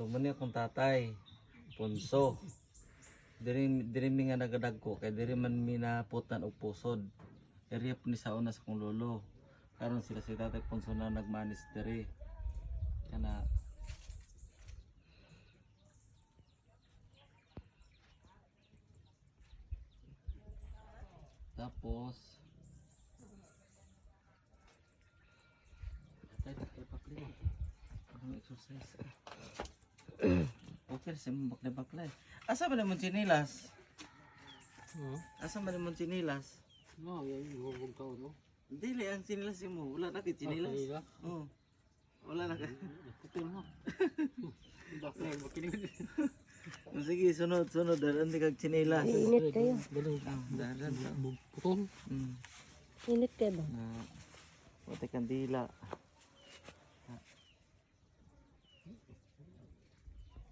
So muni akong tatay, punso. Diri mi nga nagadag ko kay diri man mi naputan og pusod. Area po ni sa una sa kong lolo. Karon sila si tatay punso na nagmanis diri. Kana tapos tatay pakli. Ang exercise. Okay, simbak na bakla. Asa ba naman chinilas? Asa ba naman chinilas? No, yan yung huwag ka, no? Dili ang chinilas mo. Wala na kay chinilas. Oo. Wala na ka. Kutin mo. Bakit mo kinig? Sige, sunod. Daran di kag chinilas. Init kayo. Daran lang. Puton. Init kayo ba? Pati kandila.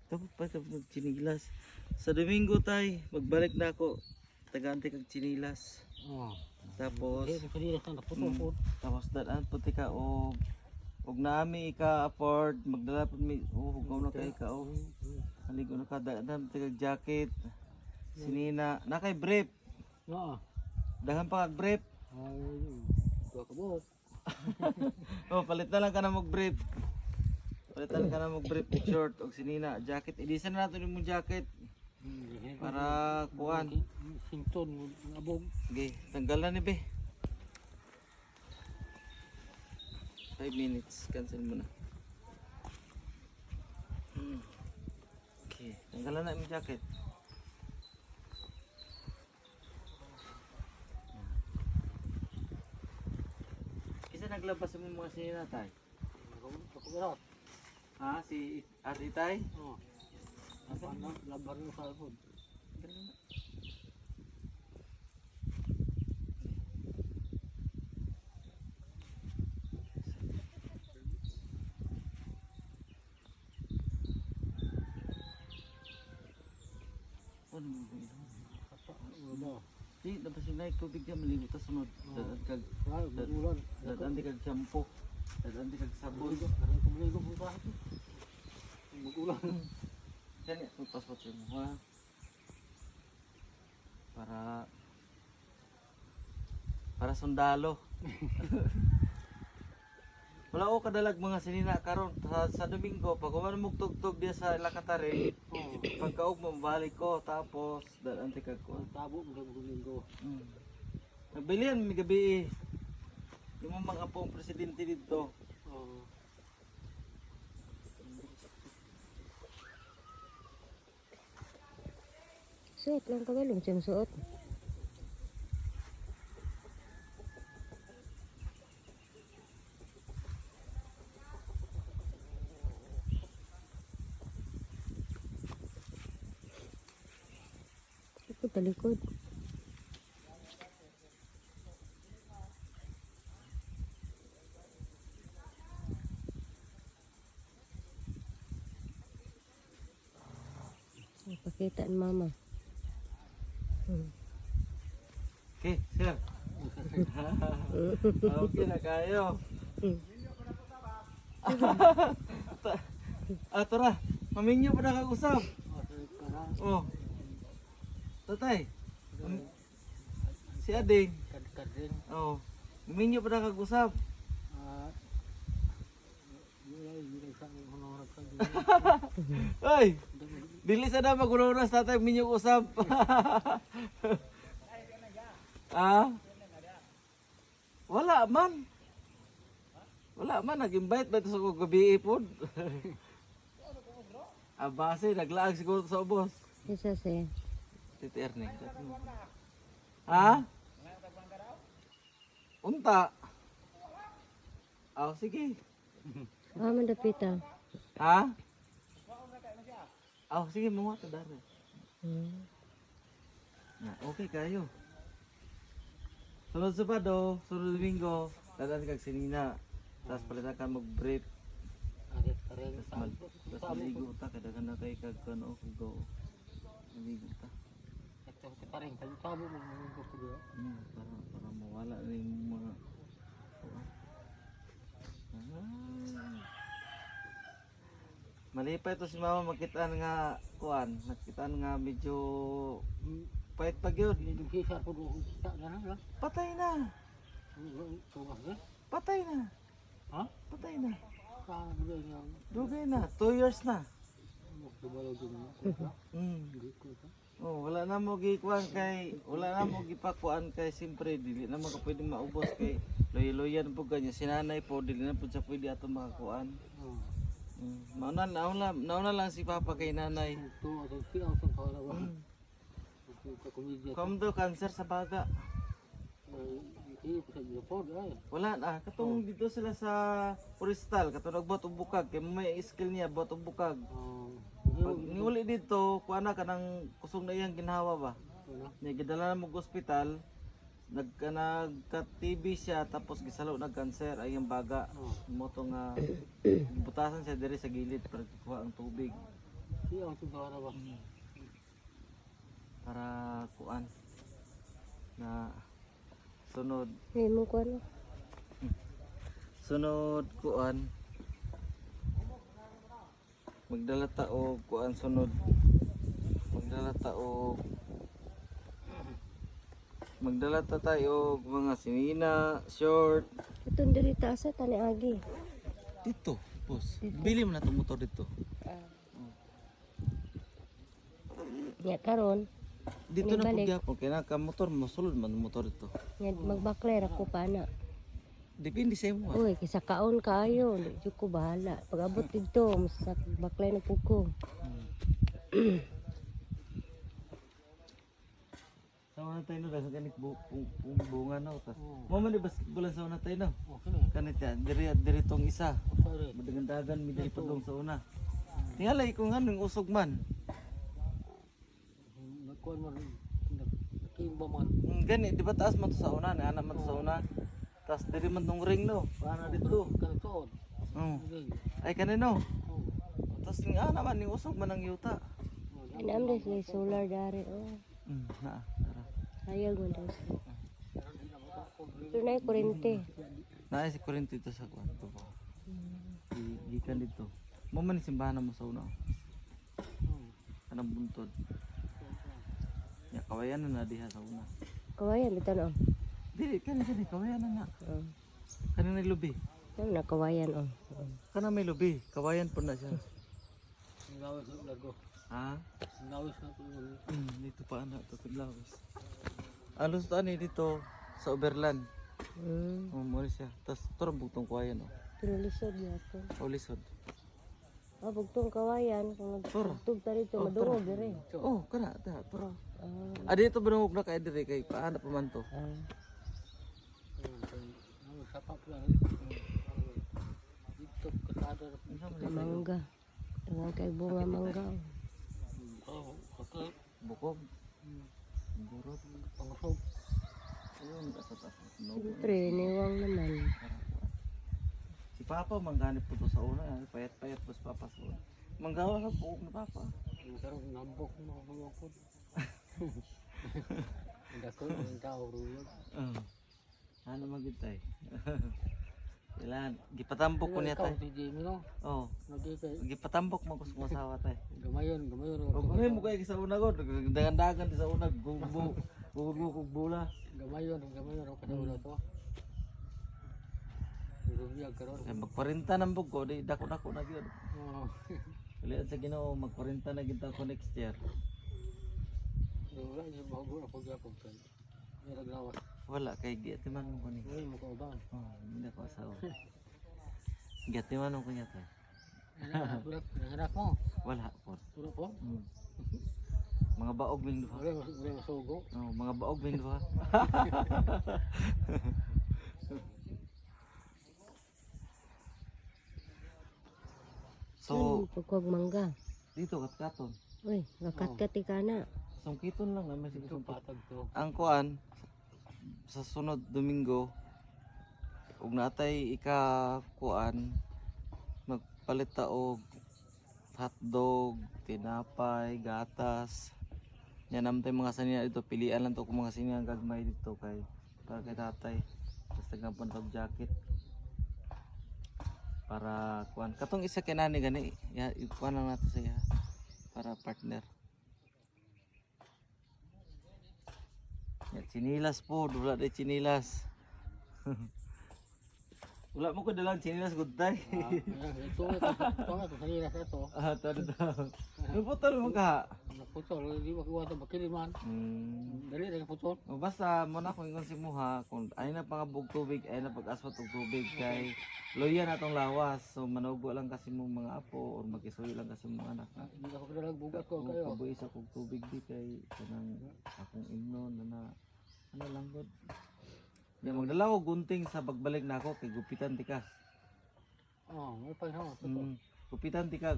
Tapos pa ito chinilas. Sa Domingo tay, magbalik na ako. Taga-anti kag chinilas. Oo. Tapos, Eh, kanina ka naputol po. tapos daran puti ka og naami ka afford magdala pud mi hugaw na kay ka haligo na ka dadan puti kag jacket. Sinina na kay brief. Oo. Dahan pa kag brief. Ay, tuwa ka buhok. Oh, palit na lang ka na mag brief. Palitan ka na mag brief short og sinina jacket. Ilisan na nato nimong jacket para kuan. Sington, abog. Okay, tanggalan ni be. 5 minutes, cancel mo na. Okay, tanggalan na yung jacket. Isa naglabas mo mga sininatay? Kapag-arat. Ha? Si Ate Itay? Oo. Labar yung salpod. Ano mo ba yun? Wala. Di, dapat sinay tubig dyan, maligo ta sunod. Dadan kag, Ay, mag-ulan. dadan di kag shampoo. Dadan di kag sabon. Parang kumaligo po sa akin. Mag-ulan. Yan, tutas-tutas mo ha. Para sundalo. Wala ko kadalag mga sinina karon sa Domingo pag umano mo tugtog diya sa Lakatare. Pagkaog mo balik ko tapos dalan ti kag ko. Tabo mo ng Domingo. Nagbilihan mi gabi. Yung mga pong presidente dito. Oo. Suot lang kagalong siyang suot. Ito talikod. Pakita ni mama. Okay, sir. Okay na kayo. Tara. Maminyo pa na kag-usap. Oh. Tatay. Si Ading. Kad-kad din. Oh. Maminyo pa na kag-usap. Yun sa aking hunahunag sa Ay. Dili sa na magulo-ulas tatay minyo usap. Ah? Wala man. Wala man nag-invite ba ito sa kong gabi ipon. Abase naglaag siguro sa ubos. Isa siya. Titi Erning. Ha? Unta. Oh, sige. Mandapita. Ha? Oh, sige mo ta dare. Okay kayo. Sunod Sabado, sunod Domingo, dadan kag sinina. Tapos palitan ka mag-brief. Agad pa rin. Tapos maligo ta, kadagan na kay kag ano, kugaw. Maligo ta. Ito pa rin. Tabo mo ng gusto diya. Para mawala na yung mga... Malipay to si mama makitaan nga kuan, nakitaan nga medyo pait pag yun. Hindi sisa po doon sa na lang. Patay na. Tumas na. Patay na. Ha? Patay na. Sa mga yang Dugay na. 2 years na. dumalo din. Hindi ko ito. Oh, wala na mo gikuan kay wala na mo gipakuan kay simpre dili na mo ka pwedeng maubos kay loy-loyan po ganyan sinanay po dili na po siya pwede ato makakuan. Nauna lang si papa kay nanay. Ito ang siya ang para ba. Ito komedya. Kamdo cancer sa baga. Hindi ko sa Japon ay. Wala na katong dito sila sa forestal katong nagbot og bukag kay may skill niya bot og bukag. Pag niuli dito kuana ka nang kusog na iyang ginhawa ba. Nya gidala na mo og ospital nagka-TB siya tapos gisalo nag cancer ay ang baga mo to nga butasan siya diri sa gilid para kuha ang tubig Siya ang para ba. para kuan na sunod Ay mo ko ano. sunod kuan magdala ta og kuan sunod magdala ta tayo og mga sinina short Itong diri taasa tani agi. dito boss bili mo na to motor dito Nya karon, dito na Balik. pag kay na ka motor masulod man ang motor dito nya magbakler ako pa na. depende sa imo Uy, kisa kaon kaayo, di jud ko bahala. Pag abot dito, sa baklay na puko. sa una tayo no sa kanit bunga no tas mo man di basketball sa una tayo no Okay na. kanit ya diri tong isa Sorry. madangan mi diri padung sa una tingalay ko nga nung usog man Nagkuhan mo rin. Nakimba man. gani di ba taas man to sa una na anak man to sa una tas diri man tong ring no paano dito Kanatoon. oh ay kanino tas nga naman ning usog man ang yuta Inam des may solar dari. Oh, na tara sayang mo des. Ito na yung kurente. na si kurente to sa kwarto ko gikan dito mo man simbahan mo sa una kanang buntod ya kawayan na diha sa una Kawayan, bitaw na. dili kani kawayan na Oh. kanang may lubi Ano na kawayan, oh. kanang may lubi kawayan po na siya Ngawis na largo. ha Ngawis na po yun. dito pa anak to Tiglawis alos to ani dito sa Overland mo siya tas turong bugtong kawayan oh Pinulisod niya ako. ulisod Ah, bugtong kawayan. Kung Tara. nagtugtog ta rito, Oh, madungog dire. oh kana ta turo Ah, dito binungog na kay dire kay paano pa man to ah. Sapa po lang. Dito kasada. Mangga. Tangan kay bunga mangga. Oh, okay. bukog burot Pangasog. ayun kasat no Siyempre, niwang naman. si papa mangganip po to sa una payat bus papa sa una manggawa sa buok na papa Karon nambok mo ako. Dako ang tao rulog. ano magitay kailan gipatambok ko niya tay Ikaw, si Jimmy, no? oh Nagkikay. gipatambok mo ko sa masawa tay Gamayon. o kung mo kay sa una ko dagan di sa una gugug bula Gamayon ako sa ulo to. Rubiyag karon. kay magparinta ng bugo di dako na gyud Oh. kalian sa Ginoo magparinta na gid ako next year Wala yung bago ako gapon kan. May naglawas. wala kay giatiman mo ko ni Uy, mo ka ba? oh hindi ko asawa giatiman mo ko niya tay Nanganak mo. wala po Puro po. mga baog wing duha Wala masugo. oh mga baog wing duha so Pagkuag mangga. dito katkaton Uy, gakat-kati ka na. sungkiton lang naman sige Ito sungkit patag to. ang kuan sa sunod Domingo ug natay ika kuan magpalit ta og hotdog, tinapay, gatas. Yan namtay mga saniya dito pilian lang to kung mga saniya gagmay dito kay para kay tatay. Tapos tagapon tag jacket. para kuan katong isa kay nani gani ya kuan lang nato siya para partner. Ya chinilas po, wala day chinilas. Wala mo ko dalang chinilas good day. Ito nga to kanina sa to. Ah, tado daw. Ano po talo mo ka? Naputol, di ba kuha to bakiliman. Dali ra putol. O basta mo na kung si Muha kung ay na pangabog tubig ay na pag-aswat og tubig kay loya na tong lawas so manugo lang kasi mo mga apo or magisuyo lang kasi mo anak na. Hindi ako dalag bugat ko Kung kayo. kabuhi sa kog tubig di kay kanang akong imnon na ano lang gud. Ya magdala ko gunting sa pagbalik nako kay gupitan ti ka. Oh, may panahon. Gupitan ti ka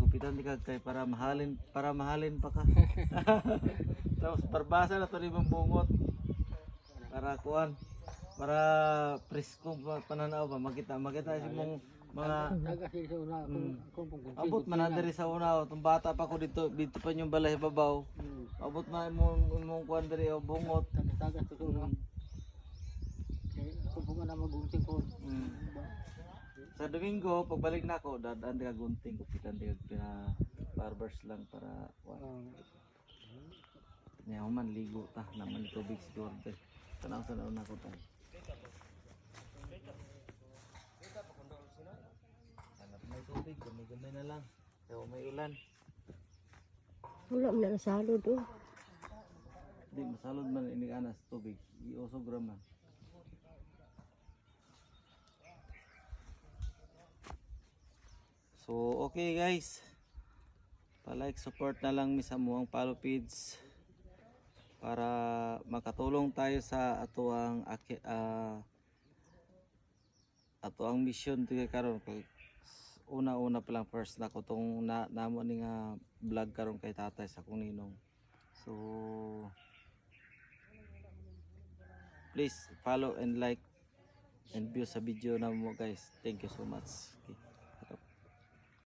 kay para mahalin pa ka. Tapos barbasa na to ni bungot. Para kuan para presko pananaw ba makita si mong mga Nagasi sa una kung abot man na diri sa una tong bata pa ko dito pa yung balay babaw. Abot na imong kuan diri o bungot. Tagas to una. Kung po na magunting ko. Sa Domingo, pagbalik na ako, dadaan ka gunting, kupitan ka pina barbers lang para kuan. Nya man ligo ta naman tubig siguro. Tanaw sa na ko ta. Hanap may tubig, gamay na lang. Kaya may ulan. Wala man na salod oh. Di masalod man ini anas tubig. Iusog raman. So okay guys. Pa-like support na lang mi sa muang Palupids para makatulong tayo sa atuang atuang mission tigay karon kay una-una pa lang first na ko tong namo ni nga vlog karon kay tatay sa kong ninong. So please follow and like and view sa video na mo guys. Thank you so much. Okay.